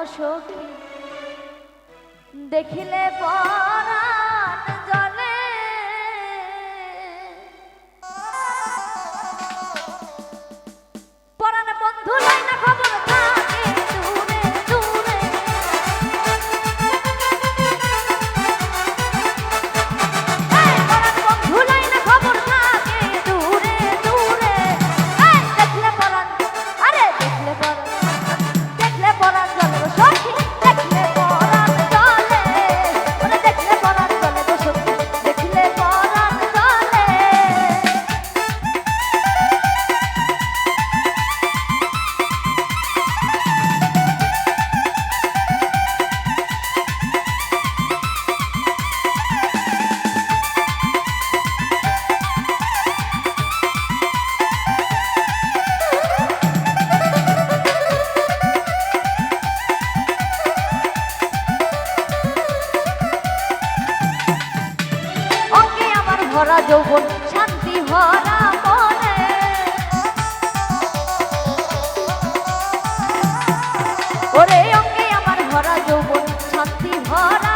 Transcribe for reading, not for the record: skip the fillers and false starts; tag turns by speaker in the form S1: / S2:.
S1: সখী দেখিলে পরাণ জলে পরাণ বন্ধু লাই না খবর থাকে দূরে দূরে পরাণ বন্ধু লাই না খবর থাকে দূরে দূরে দেখলে পরাণ আরে দেখলে পরাণ জলে গো সখী দেখলে পরাণ জলে ওরে দেখলে পরাণ জলে গো সখী দেখলে পরাণ জলে ভরা যৌবন শান্তি ভরা মনে ওরে অঙ্গে আমার ভরা যৌবন শান্তি ভরা